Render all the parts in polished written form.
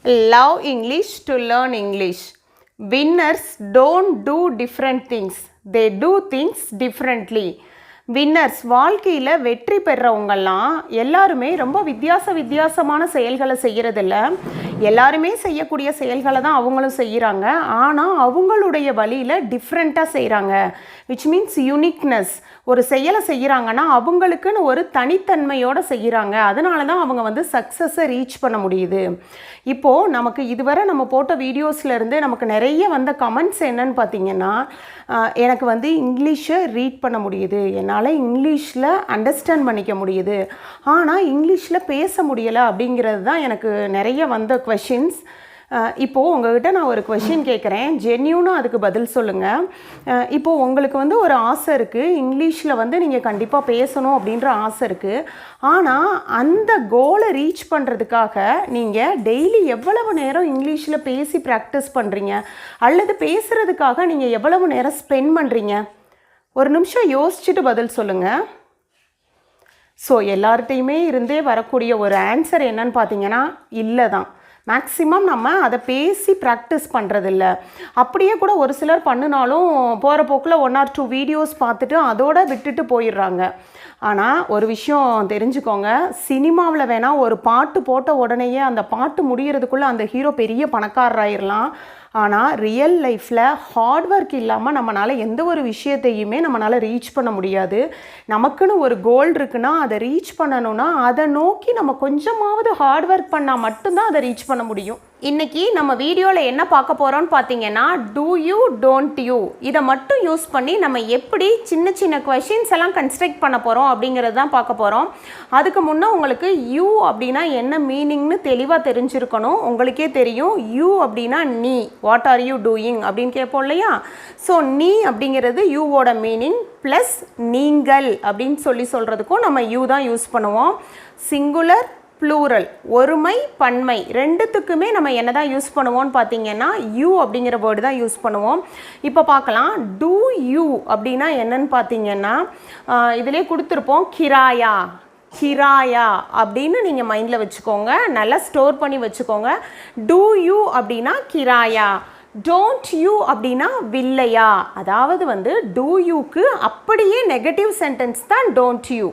Love English to learn English. Winners don't do different things. They do things differently. Winners வாழ்க்கையில் வெற்றி பெறவங்கெல்லாம் எல்லாருமே ரொம்ப வித்தியாசமான செயல்களை செய்கிறதில்ல. எல்லாருமே செய்யக்கூடிய செயல்களை தான் அவங்களும் செய்கிறாங்க. ஆனால் அவங்களுடைய வழியில் டிஃப்ரெண்ட்டாக செய்கிறாங்க. Which means uniqueness. ஒரு செயலை செய்கிறாங்கன்னா அவங்களுக்குன்னு ஒரு தனித்தன்மையோடு செய்கிறாங்க. அதனால தான் அவங்க வந்து சக்ஸஸை ரீச் பண்ண முடியுது. இப்போது நமக்கு இதுவரை நம்ம போட்ட வீடியோஸ்லேருந்து நமக்கு நிறைய வந்த கமெண்ட்ஸ் என்னன்னு பார்த்தீங்கன்னா, எனக்கு வந்து இங்கிலீஷை ரீட் பண்ண முடியுது, என்னால் இங்கிலீஷில் அண்டர்ஸ்டாண்ட் பண்ணிக்க முடியுது, ஆனால் இங்கிலீஷில் பேச முடியலை அப்படிங்கிறது தான் எனக்கு நிறைய வந்த கொஷின்ஸ். இப்போது உங்கள்கிட்ட நான் ஒரு கொஷின் கேட்குறேன், ஜென்யூனாக அதுக்கு பதில் சொல்லுங்கள். இப்போது உங்களுக்கு வந்து ஒரு ஆசை இருக்குது, இங்கிலீஷில் வந்து நீங்கள் கண்டிப்பாக பேசணும் அப்படின்ற ஆசை இருக்குது. ஆனால் அந்த கோலை ரீச் பண்ணுறதுக்காக நீங்கள் டெய்லி எவ்வளவு நேரம் இங்கிலீஷில் பேசி ப்ராக்டிஸ் பண்ணுறீங்க, அல்லது பேசுகிறதுக்காக நீங்கள் எவ்வளவு நேரம் ஸ்பெண்ட் பண்ணுறீங்க? ஒரு நிமிஷம் யோசிச்சுட்டு பதில் சொல்லுங்கள். ஸோ எல்லார்கிட்டையுமே இருந்தே வரக்கூடிய ஒரு ஆன்சர் என்னன்னு பார்த்தீங்கன்னா, இல்லை தான். மேக்ஸிமம் நம்ம அதை பேசி ப்ராக்டிஸ் பண்ணுறதில்ல. அப்படியே கூட ஒரு சிலர் பண்ணினாலும் போகிற போக்கில் 1 or 2 வீடியோஸ் பார்த்துட்டு அதோடு விட்டுட்டு போயிடுறாங்க. ஆனால் ஒரு விஷயம் தெரிஞ்சுக்கோங்க, சினிமாவில் வேணால் ஒரு பாட்டு போட்ட உடனேயே அந்த பாட்டு முடிகிறதுக்குள்ளே அந்த ஹீரோ பெரிய பணக்காரராயிடலாம். ஆனால் ரியல் லைஃப்பில் ஹார்ட் ஒர்க் இல்லாமல் நம்மளால் எந்த ஒரு விஷயத்தையுமே நம்மளால் ரீச் பண்ண முடியாது. நமக்குன்னு ஒரு கோல் இருக்குன்னா அதை ரீச் பண்ணணும்னா அதை நோக்கி நம்ம கொஞ்சமாவது ஹார்ட் ஒர்க் பண்ணால் மட்டும்தான் அதை ரீச் பண்ண முடியும். இன்றைக்கி நம்ம வீடியோவில் என்ன பார்க்க போகிறோன்னு பார்த்தீங்கன்னா, டூ யூ டோன்ட் யூ, இதை மட்டும் யூஸ் பண்ணி நம்ம எப்படி சின்ன கொஷின்ஸ் எல்லாம் கன்ஸ்ட்ரக்ட் பண்ண போகிறோம் அப்படிங்கிறது தான் பார்க்க போகிறோம். அதுக்கு முன்னே உங்களுக்கு யூ அப்படின்னா என்ன மீனிங்னு தெளிவாக தெரிஞ்சிருக்கணும். உங்களுக்கே தெரியும், யூ அப்படின்னா நீ, வாட் ஆர் யூ டூயிங் அப்படின்னு கேட்போம் இல்லையா? ஸோ நீ அப்படிங்கிறது யூவோட மீனிங், ப்ளஸ் நீங்கள் அப்படின்னு சொல்கிறதுக்கும் நம்ம யூ தான் யூஸ் பண்ணுவோம். சிங்குலர், ப்ளூரல், ஒருமை பன்மை ரெண்டுத்துக்குமே நம்ம என்ன தான் யூஸ் பண்ணுவோம்னு பார்த்தீங்கன்னா யூ அப்படிங்கிற வேர்டு தான் யூஸ் பண்ணுவோம். இப்போ பார்க்கலாம், டூ யூ அப்படின்னா என்னன்னு பார்த்தீங்கன்னா, இதிலே கொடுத்துருப்போம் கிராயா. கிராயா அப்படின்னு நீங்கள் மைண்டில் வச்சுக்கோங்க, நல்லா ஸ்டோர் பண்ணி வச்சுக்கோங்க. டூ யூ அப்படின்னா கிராயா, டோன்ட் யூ அப்படின்னா வில்லையா. அதாவது வந்து டூ யூக்கு அப்படியே நெகட்டிவ் சென்டென்ஸ் தான் டோன்ட் யூ.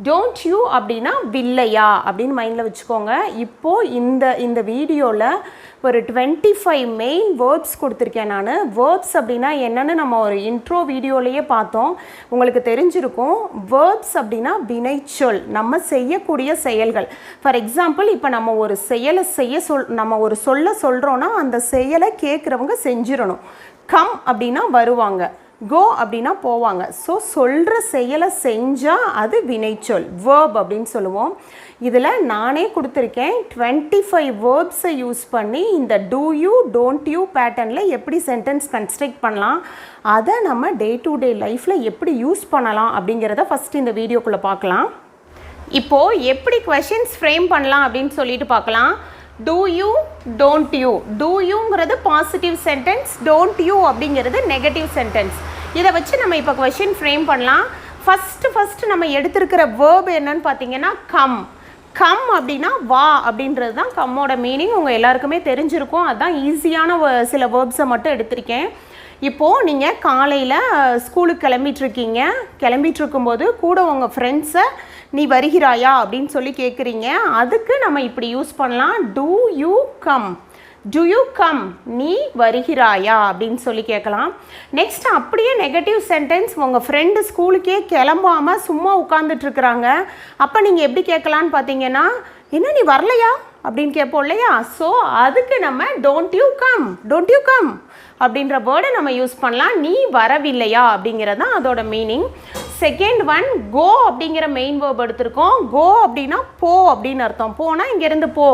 டோன்ட் யூ அப்படின்னா வில்லையா அப்படின்னு மைண்டில் வச்சுக்கோங்க. இப்போது இந்த வீடியோவில் ஒரு 25 மெயின் வேர்ப்ஸ் கொடுத்துருக்கேன் நான். வேர்ப்ஸ் அப்படின்னா என்னென்னு நம்ம ஒரு இன்ட்ரோ வீடியோலேயே பார்த்தோம், உங்களுக்கு தெரிஞ்சிருக்கும். வேர்ப்ஸ் அப்படின்னா வினைச்சொல், நம்ம செய்யக்கூடிய செயல்கள். ஃபார் எக்ஸாம்பிள், இப்போ நம்ம ஒரு செயலை நம்ம ஒரு சொல்கிறோன்னா அந்த செயலை கேட்குறவங்க செஞ்சிடணும். கம் அப்படின்னா வருவாங்க, கோ அப்படின்னா போவாங்க. ஸோ சொல்கிற செயலை செஞ்சால் அது வினைச்சொல், வேர்ப் அப்படின்னு சொல்லுவோம். இதில் நானே கொடுத்துருக்கேன் 25 வேர்ப்ஸை யூஸ் பண்ணி இந்த டூ யூ டோன்ட் யூ பேட்டர்னில் எப்படி சென்டென்ஸ் கன்ஸ்ட்ரக்ட் பண்ணலாம், அதை நம்ம டே டு டே லைஃப்பில் எப்படி யூஸ் பண்ணலாம் அப்படிங்கிறத ஃபஸ்ட்டு இந்த வீடியோக்குள்ளே பார்க்கலாம். இப்போது எப்படி கொஷின்ஸ் ஃப்ரேம் பண்ணலாம் அப்படின்னு சொல்லிட்டு பார்க்கலாம். Do you don't you, do யூங்கிறது பாசிட்டிவ் சென்டென்ஸ், டோன்ட் யூ அப்படிங்கிறது நெகட்டிவ் சென்டென்ஸ். இதை வச்சு நம்ம இப்போ கொஷின் ஃப்ரேம் பண்ணலாம். ஃபஸ்ட்டு நம்ம எடுத்திருக்கிற வேர்ப் என்னன்னு பார்த்தீங்கன்னா கம். கம் அப்படின்னா வா அப்படின்றது தான் கம்மோட மீனிங். உங்கள் எல்லாருக்குமே தெரிஞ்சிருக்கும், அதுதான் ஈஸியான சில வேர்ப்ஸை மட்டும் எடுத்திருக்கேன். இப்போது நீங்கள் காலையில் ஸ்கூலுக்கு கிளம்பிட்டு இருக்கும்போது கூட உங்கள் ஃப்ரெண்ட்ஸை நீ வருகிறாயா அப்படின்னு சொல்லி கேட்குறீங்க. அதுக்கு நம்ம இப்படி யூஸ் பண்ணலாம், do you come. Do you come, நீ வருகிறாயா அப்படின்னு சொல்லி கேட்கலாம். நெக்ஸ்ட் அப்படியே நெகட்டிவ் சென்டென்ஸ், உங்கள் ஃப்ரெண்டு ஸ்கூலுக்கே கிளம்பாமல் சும்மா உட்காந்துட்ருக்குறாங்க. அப்போ நீங்கள் எப்படி கேட்கலான்னு பார்த்தீங்கன்னா, என்ன நீ வரலையா அப்படின்னு கேட்போம் இல்லையா? ஸோ அதுக்கு நம்ம டோன்ட் யூ கம் அப்படின்ற வேர்டை நம்ம யூஸ் பண்ணலாம். நீ வரவில்லையா அப்படிங்கிறது தான் அதோட மீனிங். செகண்ட் ஒன், கோ அப்படிங்கிற மெயின் வேர்ப் எடுத்திருக்கோம். கோ அப்படின்னா போ அப்படின்னு அர்த்தம். போனால் இங்கேருந்து போ,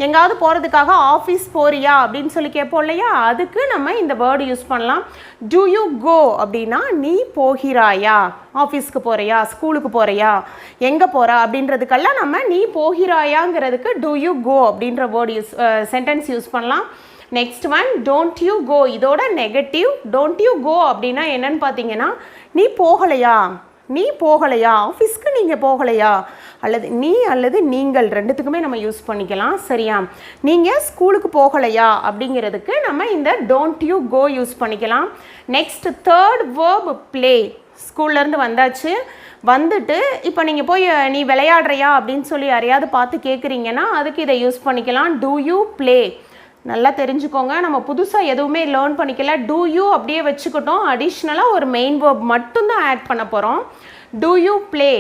எங்காவது போகிறதுக்காக ஆஃபீஸ் போறியா அப்படின்னு சொல்லி கேட்போம் இல்லையா? அதுக்கு நம்ம இந்த வேர்டு யூஸ் பண்ணலாம். டு யூ கோ அப்படின்னா நீ போகிறாயா, ஆஃபீஸ்க்கு போகிறியா, ஸ்கூலுக்கு போகிறியா, எங்கே போகிறா அப்படின்றதுக்கெல்லாம் நம்ம நீ போகிறாயாங்கிறதுக்கு டு யூ கோ அப்படின்ற வேர்டு சென்டென்ஸ் யூஸ் பண்ணலாம். Next one, don't you go, இதோட நெகட்டிவ். டோன்ட் யூ கோ அப்படின்னா என்னன்னு பார்த்தீங்கன்னா, நீ போகலையா, ஆஃபீஸ்க்கு நீங்கள் போகலையா, அல்லது நீ அல்லது நீங்கள் ரெண்டுத்துக்குமே நம்ம யூஸ் பண்ணிக்கலாம். சரியா? நீங்கள் ஸ்கூலுக்கு போகலையா அப்படிங்கிறதுக்கு நம்ம இந்த டோன்ட் யூ கோ யூஸ் பண்ணிக்கலாம். Next third verb play. ஸ்கூல்லேருந்து வந்தாச்சு, வந்துட்டு இப்போ நீங்கள் போய் நீ விளையாடுறியா அப்படின்னு சொல்லி யாரையாவது பார்த்து கேட்குறீங்கன்னா அதுக்கு இதை யூஸ் பண்ணிக்கலாம். Do you play. நல்லா தெரிஞ்சுக்கோங்க, நம்ம புதுசாக எதுவுமே லேர்ன் பண்ணிக்கல. டூ யூ அப்படியே வச்சுக்கிட்டோம், அடிஷ்னலாக ஒரு மெயின் வேர்ப் மட்டும்தான் ஆட் பண்ண போகிறோம். டூ யூ ப்ளே,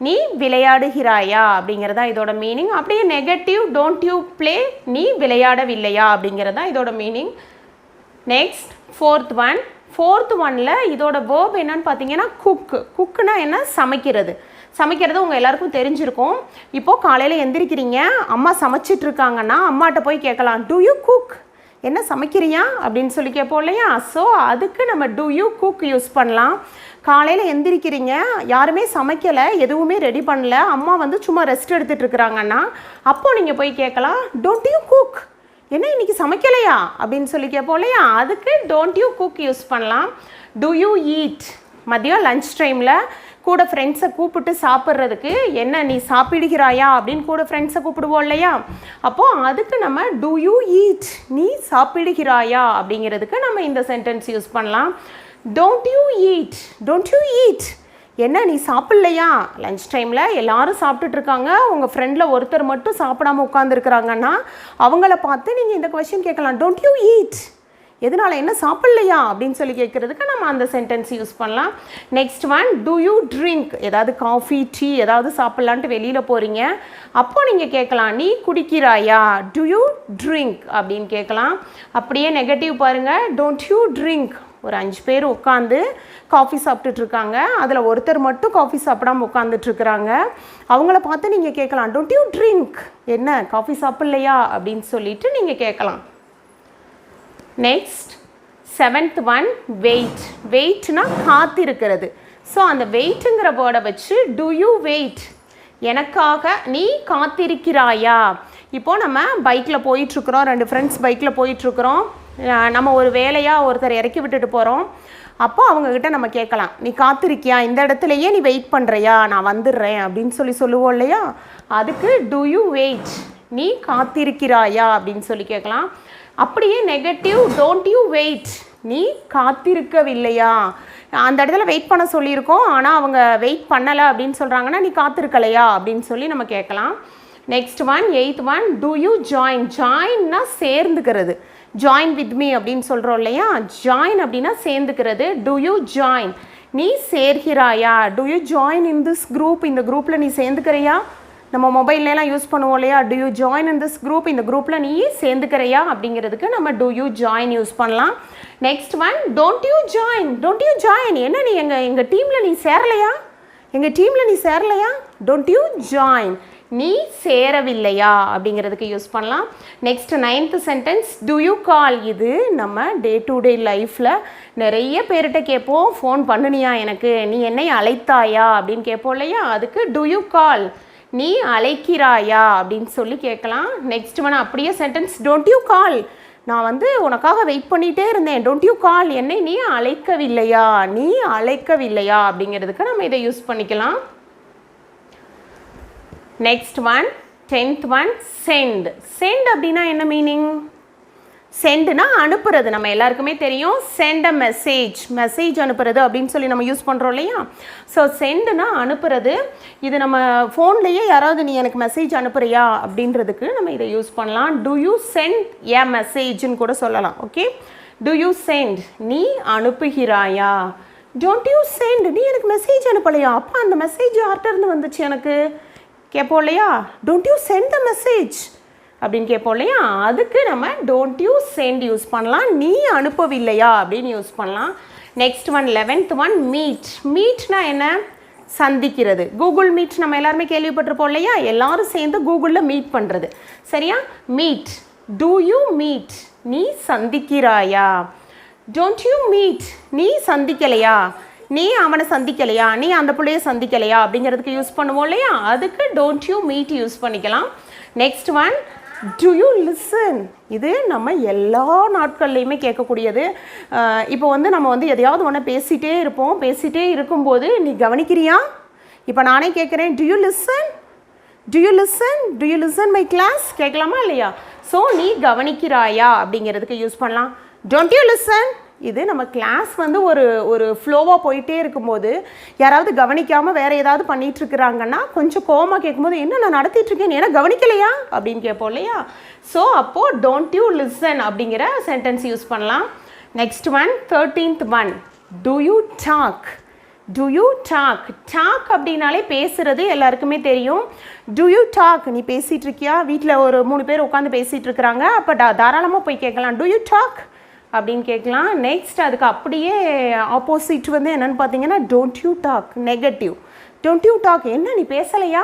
நீ விளையாடுகிறாயா அப்படிங்கிறதா இதோட மீனிங். அப்படியே நெகட்டிவ் டோன்ட் யூ ப்ளே, நீ விளையாடவில்லையா அப்படிங்கிறதா இதோட மீனிங். நெக்ஸ்ட் ஃபோர்த் ஒன்ல இதோட வேர்ப் என்னன்னு பார்த்தீங்கன்னா குக்கு. குக்குனா என்ன? சமைக்கிறது. சமைக்கிறது உங்கள் எல்லாருக்கும் தெரிஞ்சிருக்கும். இப்போது காலையில் எந்திரிக்கிறீங்க, அம்மா சமைச்சிட்டு இருக்காங்கன்னா அம்மாட்ட போய் கேட்கலாம், டூ யூ குக், என்ன சமைக்கிறியா அப்படின்னு சொல்லி கேட்போம் இல்லையா? ஸோ அதுக்கு நம்ம டூ யூ குக் யூஸ் பண்ணலாம். காலையில் எந்திரிக்கிறீங்க, யாருமே சமைக்கலை, எதுவுமே ரெடி பண்ணல, அம்மா வந்து சும்மா ரெஸ்ட் எடுத்துகிட்டு இருக்கிறாங்கன்னா அப்போது நீங்கள் போய் கேட்கலாம், டோன்ட் யூ குக், என்ன இன்றைக்கி சமைக்கலையா அப்படின்னு சொல்லி கேட்போம் இல்லையா? அதுக்கு டோன்ட் யூ குக் யூஸ் பண்ணலாம். டூ யூ ஈட், மதியம் லன்ச் டைமில் கூட ஃப்ரெண்ட்ஸை கூப்பிட்டு சாப்பிட்றதுக்கு, என்ன நீ சாப்பிடுகிறாயா அப்படின்னு கூட ஃப்ரெண்ட்ஸை கூப்பிடுவோம் இல்லையா? அப்போது அதுக்கு நம்ம டூ யூ ஈட், நீ சாப்பிடுகிறாயா அப்படிங்கிறதுக்கு நம்ம இந்த சென்டென்ஸ் யூஸ் பண்ணலாம். Don't you eat, don't you eat, என்ன நீ சாப்பிட்லையா? லன்ச் டைமில் எல்லாரும் சாப்பிட்டுட்ருக்காங்க, உங்கள் ஃப்ரெண்டில் ஒருத்தர் மட்டும் சாப்பிடாமல் உட்காந்துருக்குறாங்கன்னா அவங்கள பார்த்து நீங்கள் இந்த கொஸ்டின் கேட்கலாம், டோன்ட் யூ ஈட், எதனால், என்ன சாப்பிட்லையா அப்படின்னு சொல்லி கேட்குறதுக்கு நம்ம அந்த சென்டென்ஸ் யூஸ் பண்ணலாம். Next one do you drink, ஏதாவது காஃபி டீ ஏதாவது சாப்பிட்லான்ட்டு வெளியில் போகிறீங்க, அப்போ நீங்கள் கேட்கலாம், நீ குடிக்கிறாயா, டூ யூ ட்ரிங்க் அப்படின்னு கேட்கலாம். அப்படியே நெகட்டிவ் பாருங்கள், டோன்ட் யூ ட்ரிங்க். ஒரு 5 பேர் உட்காந்து காஃபி சாப்பிட்டுட்ருக்காங்க, அதில் ஒருத்தர் மட்டும் காஃபி சாப்பிடாமல் உட்காந்துட்ருக்குறாங்க, அவங்கள பார்த்து நீங்கள் கேட்கலாம், டோன்ட் யூ ட்ரிங்க், என்ன காஃபி சாப்பிட்லையா அப்படின்னு சொல்லிட்டு நீங்கள் கேட்கலாம். Next 7th one wait. வெயிட்னா காத்திருக்கிறது. ஸோ அந்த வெயிட்டுங்கிற வேர்டை வச்சு டூ யூ வெயிட், எனக்காக நீ காத்திருக்கிறாயா. இப்போது நம்ம பைக்கில் போயிட்டுருக்குறோம், 2 ஃப்ரெண்ட்ஸ் பைக்கில் போயிட்டுருக்குறோம், நம்ம ஒரு வேலையாக ஒருத்தர் இறக்கி விட்டுட்டு போகிறோம். அப்போ அவங்கக்கிட்ட நம்ம கேட்கலாம், நீ காத்திருக்கியா, இந்த இடத்துலையே நீ வெயிட் பண்ணுறியா, நான் வந்துடுறேன் அப்படின்னு சொல்லுவோம் இல்லையா? அதுக்கு டூ யூ வெயிட், நீ காத்திருக்கிறாயா அப்படின்னு சொல்லி கேட்கலாம். அப்படியே நெகட்டிவ் டோன்ட் யூ வெயிட், நீ காத்திருக்கவில்லையா. அந்த இடத்துல வெயிட் பண்ண சொல்லியிருக்கோம், ஆனால் அவங்க வெயிட் பண்ணலை அப்படின்னு சொல்கிறாங்கன்னா நீ காத்திருக்கலையா அப்படின்னு சொல்லி நம்ம கேட்கலாம். Next one 8th one do you join. ஜாயின்னா சேர்ந்துக்கிறது, ஜாயின் வித் மீ அப்படின்னு சொல்கிறோம் இல்லையா? ஜாயின் அப்படின்னா சேர்ந்துக்கிறது. டூ யூ ஜாயின், நீ சேர்கிறாயா. Do you join in this group, இந்த குரூப்பில் நீ சேர்ந்துக்கிறியா. நம்ம மொபைல்லாம் யூஸ் பண்ணுவோம் இல்லையா? Do you join in this group, இந்த குரூப்பில் நீ சேர்ந்துக்கிறியா அப்படிங்கிறதுக்கு நம்ம டூ யூ ஜாயின் யூஸ் பண்ணலாம். Next one don't you join. Don't you join, என்ன நீ எங்கள் டீமில் நீ சேரலையா, எங்கள் டீமில் நீ சேரலையா. டோன்ட் யூ ஜாயின், நீ சேரவில்லையா அப்படிங்கிறதுக்கு யூஸ் பண்ணலாம். Next 9th sentence do you call. இது நம்ம டே டு டே லைஃப்பில் நிறைய பேர்கிட்ட கேட்போம், ஃபோன் பண்ணுனியா எனக்கு, நீ என்னை அழைத்தாயா அப்படின்னு கேட்போம் இல்லையா? அதுக்கு டூ யூ கால், நீ அழைக்கிறாயா அப்படின்னு சொல்லி கேட்கலாம். நெக்ஸ்ட் ஒன் அப்படியே சென்டென்ஸ் டோன்ட் யூ கால், நான் வந்து உனக்காக வெயிட் பண்ணிகிட்டே இருந்தேன், டோன்ட் யூ கால், என்னை நீ அழைக்கவில்லையா, நீ அழைக்கவில்லையா அப்படிங்கிறதுக்கு நம்ம இதை யூஸ் பண்ணிக்கலாம். Next one 10th one sent. Sent அப்படின்னா என்ன மீனிங்? சென்ட்னா அனுப்புறது, நம்ம எல்லாருக்குமே தெரியும். சென்ட் அ மெசேஜ், மெசேஜ் அனுப்புறது அப்படின்னு சொல்லி நம்ம யூஸ் பண்ணுறோம் இல்லையா? ஸோ சென்ட்னா அனுப்புறது. இது நம்ம ஃபோன்லேயே யாராவது நீ எனக்கு மெசேஜ் அனுப்புறியா அப்படின்றதுக்கு நம்ம இதை யூஸ் பண்ணலாம். டூ யூ சென்ட் ஏ மெசேஜ்னு கூட சொல்லலாம். ஓகே, டூ யூ சென்ட், நீ அனுப்புகிறாயா. டோன்ட் யூ சென்ட், நீ எனக்கு மெசேஜ் அனுப்பலையா, அப்போ அந்த மெசேஜ் யார்கிட்ட இருந்து வந்துச்சு எனக்கு கேட்போம் இல்லையா? Don't you sent the message அப்படின்னு கேட்போம் இல்லையா? அதுக்கு நம்ம டோன்ட் யூ சென்ட் யூஸ் பண்ணலாம், நீ அனுப்பவில்லையா அப்படின்னு யூஸ் பண்ணலாம். Next one 11th one meet. மீட்னா என்ன? சந்திக்கிறது. கூகுள் மீட் நம்ம எல்லாருமே கேள்விப்பட்டிருப்போம் இல்லையா? எல்லாரும் சேர்ந்து கூகுளில் மீட் பண்ணுறது. சரியா? மீட், டூ யூ மீட், நீ சந்திக்கிறாயா. டோன்ட் யூ மீட், நீ சந்திக்கலையா, நீ அவனை சந்திக்கலையா, நீ அந்த பிள்ளைய சந்திக்கலையா அப்படிங்கிறதுக்கு யூஸ் பண்ணுவோம் இல்லையா? அதுக்கு டோன்ட் யூ மீட் யூஸ் பண்ணிக்கலாம். Next one do you listen. இது நம்ம எல்லா நாட்கள்லையுமே கேட்கக்கூடியது. இப்போ வந்து நம்ம வந்து எதையாவது ஒன்று பேசிகிட்டே இருப்போம், பேசிகிட்டே இருக்கும்போது நீ கவனிக்கிறியா. இப்போ நானே கேட்குறேன், to you listen, Do you listen? Do you listen my class? கேட்கலாமா இல்லையா? ஸோ நீ கவனிக்கிறாயா அப்படிங்கிறதுக்கு யூஸ் பண்ணலாம். Don't you listen? இது நம்ம கிளாஸ் வந்து ஒரு ஃப்ளோவாக போயிட்டே இருக்கும்போது யாராவது கவனிக்காமல் வேறு ஏதாவது பண்ணிகிட்ருக்குறாங்கன்னா கொஞ்சம் கோவமாக கேட்கும்போது என்ன நான் நடத்திட்டுருக்கேன் ஏன்னா கவனிக்கலையா அப்படின்னு கேட்போம் இல்லையா? ஸோ அப்போது டோன்ட் யூ லிசன் அப்படிங்கிற சென்டென்ஸ் யூஸ் பண்ணலாம். Next one 13th one. Do you talk? Do you talk? Talk அப்படின்னாலே பேசுகிறது எல்லாருக்குமே தெரியும். Do you talk? நீ பேசிகிட்டு இருக்கியா? வீட்டில் ஒரு 3 பேர் உட்காந்து பேசிகிட்டு இருக்கிறாங்க. அப்போ தாராளமாக போய் கேட்கலாம். Do you talk? அப்படின்னு கேட்கலாம். நெக்ஸ்ட் அதுக்கு அப்படியே ஆப்போசிட் வந்து என்னென்னு பார்த்தீங்கன்னா don't you talk, negative. Don't you talk, என்ன நீ பேசலையா,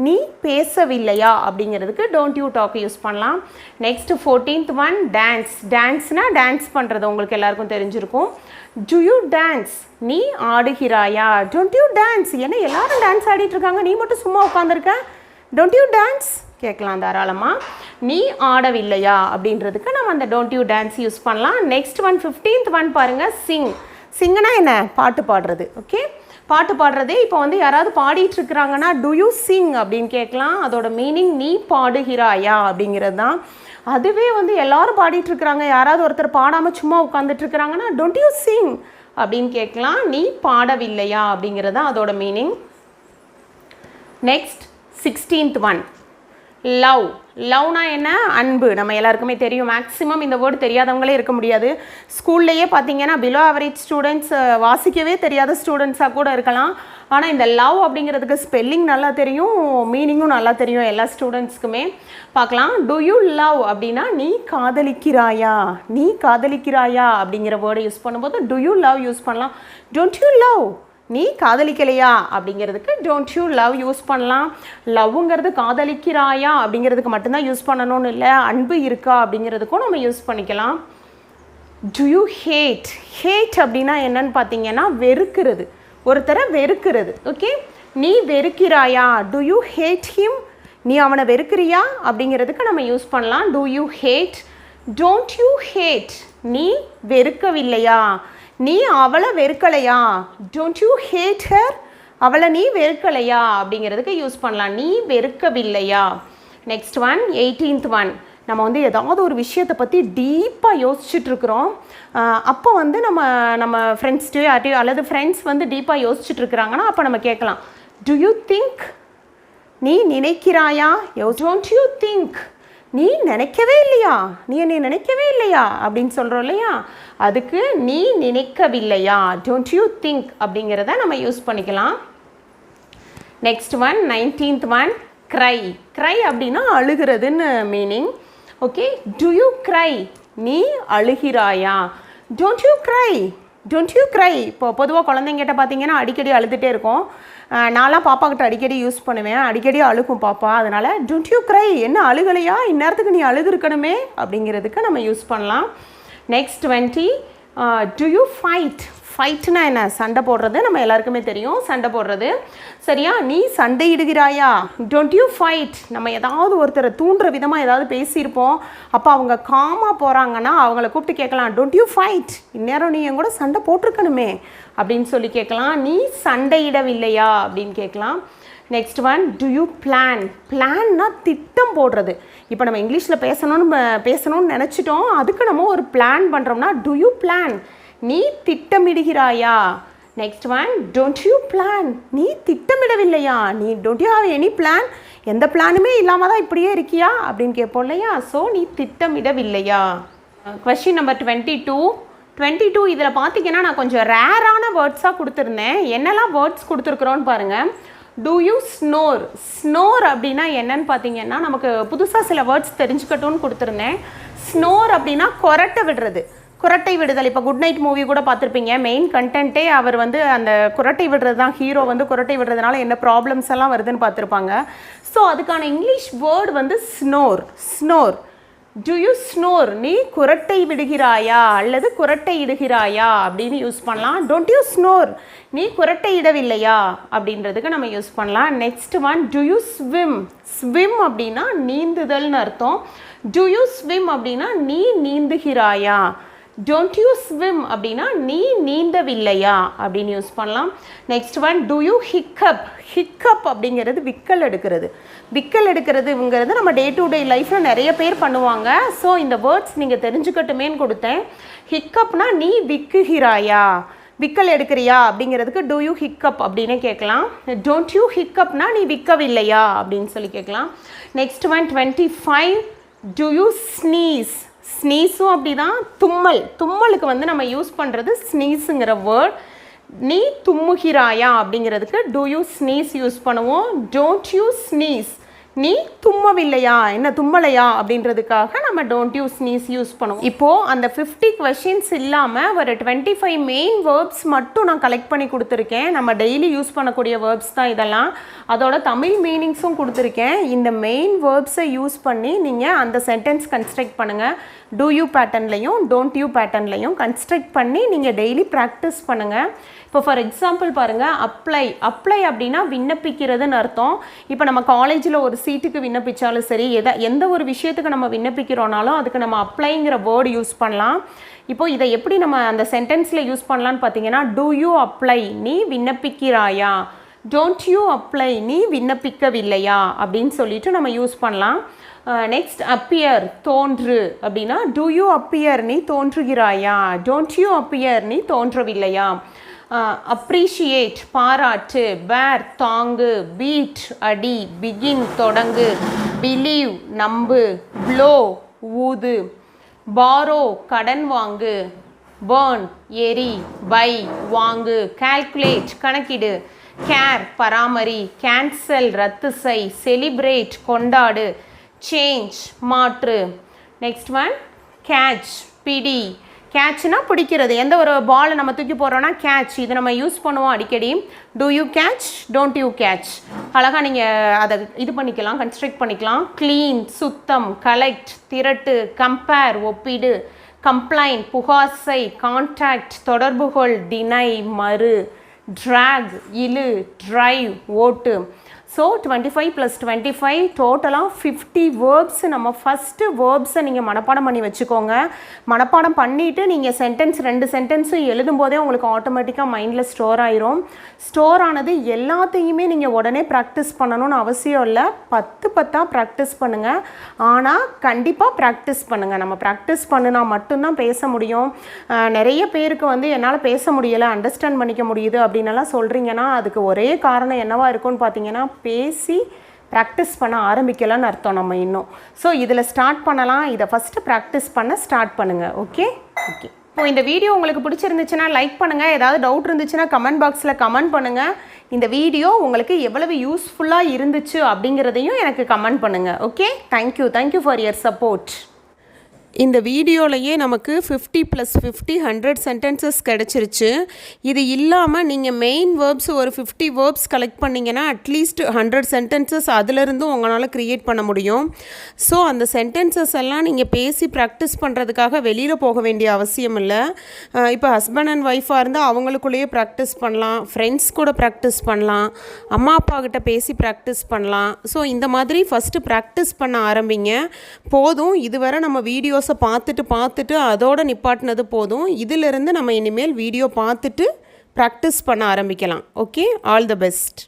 நீ பேசவில்லையா அப்படிங்கிறதுக்கு டோன்ட் யூ டாக் யூஸ் பண்ணலாம். Next 14th one dance. டான்ஸ்னால் டான்ஸ் பண்ணுறது உங்களுக்கு எல்லாருக்கும் தெரிஞ்சிருக்கும். டு யூ டான்ஸ், நீ ஆடுகிறாயா. டோன்ட் யூ டான்ஸ், ஏன்னா எல்லாரும் டான்ஸ் ஆடிட்டுருக்காங்க நீ மட்டும் சும்மா உட்காந்துருக்க. டோன்ட் யூ டான்ஸ் கேட்கலாம் தாராளமாக. நீ ஆடவில்லையா அப்படின்றதுக்கு நம்ம அந்த டோன்ட் யூ டான்ஸ் யூஸ் பண்ணலாம். நெக்ஸ்ட் ஒன் 15th ஒன் பாருங்கள், சிங். சிங்னா என்ன, பாட்டு பாடுறது. ஓகே, பாட்டு பாடுறது. இப்போ வந்து யாராவது பாடிட்டு இருக்கிறாங்கன்னா டு யூ சிங் அப்படின்னு கேட்கலாம். அதோட மீனிங் நீ பாடுகிறாயா அப்படிங்கிறது தான். அதுவே வந்து எல்லாரும் பாடிட்டு இருக்கிறாங்க, யாராவது ஒருத்தர் பாடாமல் சும்மா உட்காந்துட்டு இருக்கிறாங்கன்னா டோன்ட் யூ சிங் அப்படின்னு கேட்கலாம். நீ பாடவில்லையா அப்படிங்கிறது தான் அதோட meaning. Next 16th one, love. லவ்னா என்ன, அன்பு. நம்ம எல்லாருக்குமே தெரியும். மேக்ஸிமம் இந்த வேர்டு தெரியாதவங்களே இருக்க முடியாது. ஸ்கூல்லையே பார்த்தீங்கன்னா பிலோ ஆவரேஜ் ஸ்டூடெண்ட்ஸ், வாசிக்கவே தெரியாத ஸ்டூடெண்ட்ஸாக கூட இருக்கலாம். ஆனால் இந்த லவ் அப்படிங்கிறதுக்கு ஸ்பெல்லிங் நல்லா தெரியும், மீனிங்கும் நல்லா தெரியும் எல்லா ஸ்டூடெண்ட்ஸ்க்குமே. பார்க்கலாம். டு யூ லவ் அப்படின்னா நீ காதலிக்கிறாயா, நீ காதலிக்கிறாயா அப்படிங்கிற வேர்டை யூஸ் பண்ணும்போது டு யூ லவ் யூஸ் பண்ணலாம். டோன்ட் யூ லவ், நீ காதலிக்கலையா அப்படிங்கிறதுக்கு டோன்ட் யூ லவ் யூஸ் பண்ணலாம். லவ்ங்கிறது காதலிக்கிறாயா அப்படிங்கிறதுக்கு மட்டும்தான் யூஸ் பண்ணணும்னு இல்லை, அன்பு இருக்கா அப்படிங்கிறதுக்கும் நம்ம யூஸ் பண்ணிக்கலாம். To you had. ஹேட் அப்படின்னா என்னன்னு பார்த்தீங்கன்னா வெறுக்கிறது, ஒருத்தரை வெறுக்கிறது. ஓகே, நீ வெறுக்கிறாயா. டு யூ ஹேட் ஹிம், நீ அவனை வெறுக்கிறியா அப்படிங்கிறதுக்கு நம்ம யூஸ் பண்ணலாம். Do you hate. Don't you hate, நீ வெறுக்கவில்லையா, நீ அவளை வெறுக்கலையா. டோன்ட் யூ ஹேட் ஹர், அவளை நீ வெறுக்கலையா அப்படிங்கிறதுக்கு யூஸ் பண்ணலாம். நீ வெறுக்கவில்லையா. Next one 18th one. நம்ம வந்து ஏதாவது ஒரு விஷயத்தை பற்றி டீப்பாக யோசிச்சுட்ருக்குறோம். அப்போ வந்து நம்ம ஃப்ரெண்ட்ஸ்டையோ யார்ட்டையோ அல்லது ஃப்ரெண்ட்ஸ் வந்து டீப்பாக யோசிச்சுட்ருக்குறாங்கன்னா அப்போ நம்ம கேட்கலாம். டு யூ திங்க், நீ நினைக்கிறாயா. டோன்ட் யூ திங்க், நீ நினைக்கவே இல்லையா, நீ நினைக்கவே இல்லையா அப்படின்னு சொல்கிறோம் இல்லையா, அதுக்கு நீ நினைக்கவில்லையா. டோன்ட் யூ திங்க் அப்படிங்கிறத நம்ம யூஸ் பண்ணிக்கலாம். Next one 19th one, cry. Cry அப்படின்னா அழுகிறதுன்னு meaning. Okay, do you cry, நீ அழுகிறாயா. Don't you cry, don't you cry. இப்போ பொதுவாக குழந்தைங்கிட்ட பார்த்தீங்கன்னா அடிக்கடி அழுதுகிட்டே இருக்கும். நான்லாம் பாப்பா கிட்ட அடிக்கடி யூஸ் பண்ணுவேன், அடிக்கடி அழுகும் பாப்பா. அதனால் டோன்ட் யூ க்ரை, என்ன அழுகலையா, இந்நேரத்துக்கு நீ அழுதுருக்கணுமே அப்படிங்கிறதுக்கு நம்ம யூஸ் பண்ணலாம். Next 20 do you fight. ஃபைட்னா என்ன, சண்டை போடுறது. நம்ம எல்லாருக்குமே தெரியும் சண்டை போடுறது, சரியா. நீ சண்டையிடுகிறாயா. Don't you fight. நம்ம ஏதாவது ஒருத்தரை தூண்டுற விதமாக ஏதாவது பேசியிருப்போம், அப்போ அவங்க காமாக போகிறாங்கன்னா அவங்கள கூப்பிட்டு கேட்கலாம். டோன்ட் யூ ஃபைட், இந்நேரம் நீ என் கூட சண்டை போட்டிருக்கணுமே அப்படின்னு சொல்லி கேட்கலாம். நீ சண்டையிடவில்லையா அப்படின்னு கேட்கலாம். Next one do you plan. பிளான்னா திட்டம் போடுறது. இப்போ நம்ம இங்கிலீஷில் பேசணும்னு நினச்சிட்டோம், அதுக்கு நம்ம ஒரு பிளான் பண்ணுறோம்னா டு யூ பிளான், நீ திட்டமிடுகிறாயா. Next one don't you plan, நீ திட்டமிடவில்லையா. நீ don't you have any plan, எந்த பிளானுமே இல்லாமல் தான் இப்படியே இருக்கியா அப்படின்னு கேட்போம் இல்லையா. ஸோ நீ திட்டமிடவில்லையா. கொஸ்டின் நம்பர் 22 இதில் பார்த்தீங்கன்னா நான் கொஞ்சம் ரேரான வேர்ட்ஸாக கொடுத்துருந்தேன். என்னெல்லாம் வேர்ட்ஸ் கொடுத்துருக்குறோன்னு பாருங்கள். To you snore. ஸ்னோர் அப்படின்னா என்னன்னு பார்த்தீங்கன்னா நமக்கு புதுசாக சில வேர்ட்ஸ் தெரிஞ்சுக்கட்டும்னு கொடுத்துருந்தேன். ஸ்னோர் அப்படின்னா கொரட்டை விடுறது, குரட்டை விடுதல். இப்போ குட் நைட் மூவி கூட பார்த்துருப்பீங்க, மெயின் கண்டென்ட்டே அவர் வந்து அந்த குரட்டை விடுறது தான். ஹீரோ வந்து குரட்டை விடுறதுனால என்ன ப்ராப்ளம்ஸ் எல்லாம் வருதுன்னு பார்த்துருப்பாங்க. ஸோ அதுக்கான இங்கிலீஷ் வேர்டு வந்து snore. Snore. To you snore, நீ குரட்டை விடுகிறாயா அல்லது குரட்டை இடுகிறாயா அப்படின்னு யூஸ் பண்ணலாம். டோன்ட் யூ ஸ்னோர், நீ குரட்டை இடவில்லையா அப்படின்றதுக்கு நம்ம யூஸ் பண்ணலாம். Next one do you swim. Swim அப்படின்னா நீந்துதல்னு அர்த்தம். டு யூ ஸ்விம் அப்படின்னா நீ நீந்துகிறாயா. Don't you swim அப்படின்னா நீ நீந்தவில்லையா அப்படின்னு யூஸ் பண்ணலாம். Next one, do you hiccup? hiccup அப்படிங்கிறது விக்கல் எடுக்கிறது. விக்கல் எடுக்கிறதுங்கிறது நம்ம டே டு டே லைஃப்பில் நிறைய பேர் பண்ணுவாங்க. ஸோ இந்த வேர்ட்ஸ் நீங்கள் தெரிஞ்சுக்கட்டுமேன்னு கொடுத்தேன். ஹிக்கப்னா நீ விக்குகிறாயா, விக்கல் எடுக்கிறியா அப்படிங்கிறதுக்கு do you hiccup அப்படின்னு கேட்கலாம். don't you hiccupனா நீ விற்கவில்லையா அப்படின்னு சொல்லி கேட்கலாம். Next one 25, do you sneeze? ஸ்னீஸும் அப்படி தான். தும்மல், தும்மலுக்கு வந்து நம்ம யூஸ் பண்ணுறது ஸ்னீஸுங்கிற வேர்ட். நீ தும்முகிறாயா அப்படிங்கிறதுக்கு do you sneeze யூஸ் பண்ணுவோம். don't you sneeze நீ தும்மவில்லையா, என்ன தும்மலையா அப்படின்றதுக்காக நம்ம don't you sneeze யூஸ் பண்ணுவோம். இப்போது அந்த 50 questions இல்லாமல் ஒரு 25 மெயின் வேர்ப்ஸ் மட்டும் நான் கலெக்ட் பண்ணி கொடுத்துருக்கேன். நம்ம டெய்லி யூஸ் பண்ணக்கூடிய வேர்ப்ஸ் தான் இதெல்லாம். அதோட தமிழ் மீனிங்ஸும் கொடுத்துருக்கேன். இந்த மெயின் வேர்ப்ஸை யூஸ் பண்ணி நீங்கள் அந்த சென்டென்ஸ் கன்ஸ்ட்ரக்ட் பண்ணுங்கள். do you பேட்டர்ன்லையும் don't you பேட்டர்ன்லையும் கன்ஸ்ட்ரக்ட் பண்ணி நீங்கள் டெய்லி ப்ராக்டிஸ் பண்ணுங்கள். இப்போ ஃபார் எக்ஸாம்பிள் பாருங்கள், அப்ளை. அப்ளை அப்படின்னா விண்ணப்பிக்கிறதுன்னு அர்த்தம். இப்போ நம்ம காலேஜில் ஒரு சீட்டுக்கு விண்ணப்பித்தாலும் சரி, எந்த ஒரு விஷயத்துக்கு நம்ம விண்ணப்பிக்கிறோனாலும் அதுக்கு நம்ம அப்ளைங்கிற வேர்டு யூஸ் பண்ணலாம். இப்போது இதை எப்படி நம்ம அந்த சென்டென்ஸில் யூஸ் பண்ணலான்னு பார்த்தீங்கன்னா, do you apply நீ விண்ணப்பிக்கிறாயா, don't you apply நீ விண்ணப்பிக்கவில்லையா அப்படின்னு சொல்லிட்டு நம்ம யூஸ் பண்ணலாம். நெக்ஸ்ட் அப்பியர், தோன்று அப்படின்னா do you appear நீ தோன்றுகிறாயா, don't you appear நீ தோன்றவில்லையா. அப்ரிஷியேட் பாராட்டு, பேர் தாங்கு, பீட் அடி, பிகின் தொடங்கு, பிலீவ் நம்பு, ப்ளோ ஊது, பாரோ கடன் வாங்கு, பேர்ன் எரி, பை வாங்கு, கால்குலேட் கணக்கிடு, கேர் பராமரி, கேன்சல் ரத்து செய், செலிப்ரேட் கொண்டாடு, சேஞ்ச் மாற்று. நெக்ஸ்ட் ஒன் கேட்ச் பிடி. கேட்ச்னா பிடிக்கிறது. எந்த ஒரு பாலை நம்ம தூக்கி போடுறோன்னா கேட்ச், இது நம்ம யூஸ் பண்ணுவோம் அடிக்கடி. do you catch, don't you catch அழகாக நீங்கள் அதை இது பண்ணிக்கலாம், கன்ஸ்ட்ரக்ட் பண்ணிக்கலாம். க்ளீன் சுத்தம், கலெக்ட் திரட்டு, கம்பேர் ஒப்பீடு, கம்ப்ளைண்ட் புகாசை, கான்டாக்ட் தொடர்புகொள், டினை மறு, ட்ராக் இழு, ட்ரைவ் ஓட்டு. ஸோ 25 + 25 டோட்டலாக 50 வேர்ப்ஸ். நம்ம ஃபஸ்ட்டு வேர்ப்ஸை நீங்கள் மனப்பாடம் பண்ணி வச்சுக்கோங்க. மனப்பாடம் பண்ணிவிட்டு நீங்கள் சென்டென்ஸ் 2 சென்டென்ஸும் எழுதும்போதே உங்களுக்கு ஆட்டோமேட்டிக்காக மைண்டில் ஸ்டோர் ஆயிரும். ஸ்டோர் ஆனது எல்லாத்தையுமே நீங்கள் உடனே ப்ராக்டிஸ் பண்ணணும்னு அவசியம் இல்லை. 10 ப்ராக்டிஸ் பண்ணுங்கள். ஆனால் கண்டிப்பாக ப்ராக்டிஸ் பண்ணுங்கள். நம்ம ப்ராக்டிஸ் பண்ணினா மட்டும்தான் பேச முடியும். நிறைய பேருக்கு வந்து என்னால் பேச முடியலை, அண்டர்ஸ்டாண்ட் பண்ணிக்க முடியுது அப்படின்னலாம் சொல்கிறீங்கன்னா அதுக்கு ஒரே காரணம் என்னவாக இருக்கும்னு பார்த்தீங்கன்னா, பேசி ப்ராக்டிஸ் பண்ண ஆரம்பிக்கலான்னு அர்த்தம் நம்ம இன்னும். ஸோ இதில் ஸ்டார்ட் பண்ணலாம். இதை ஃபஸ்ட்டு ப்ராக்டிஸ் பண்ண ஸ்டார்ட் பண்ணுங்கள். ஓகே. இப்போ இந்த வீடியோ உங்களுக்கு பிடிச்சிருந்துச்சுன்னா லைக் பண்ணுங்கள். ஏதாவது டவுட் இருந்துச்சுன்னா கமெண்ட் பாக்ஸில் கமெண்ட் பண்ணுங்கள். இந்த வீடியோ உங்களுக்கு எவ்வளவு யூஸ்ஃபுல்லாக இருந்துச்சு அப்படிங்கிறதையும் எனக்கு கமெண்ட் பண்ணுங்கள். Okay. Thank you for your support. இந்த வீடியோலையே நமக்கு 50 + 50 100 சென்டென்சஸ் கிடச்சிருச்சு. இது இல்லாமல் நீங்கள் மெயின் வேர்ப்ஸ் ஒரு 50 வேர்ப்ஸ் கலெக்ட் பண்ணிங்கன்னா அட்லீஸ்ட் 100 சென்டென்சஸ் அதிலிருந்தும் உங்களால் க்ரியேட் பண்ண முடியும். ஸோ அந்த சென்டென்சஸ் எல்லாம் நீங்கள் பேசி ப்ராக்டிஸ் பண்ணுறதுக்காக வெளியில் போக வேண்டிய அவசியம் இல்லை. இப்போ ஹஸ்பண்ட் அண்ட் ஒய்ஃபாக இருந்தால் அவங்களுக்குள்ளேயே ப்ராக்டிஸ் பண்ணலாம், ஃப்ரெண்ட்ஸ் கூட ப்ராக்டிஸ் பண்ணலாம், அம்மா அப்பா கிட்ட பேசி ப்ராக்டிஸ் பண்ணலாம். ஸோ இந்த மாதிரி ஃபஸ்ட்டு ப்ராக்டிஸ் பண்ண ஆரம்பிங்க. போதும், இதுவரை நம்ம வீடியோஸ் பார்த்துட்டு அதோட நிப்பாட்டினது போதும். இதிலிருந்து நம்ம இனிமேல் வீடியோ பார்த்துட்டு ப்ராக்டிஸ் பண்ண ஆரம்பிக்கலாம். ஓகே. All the best.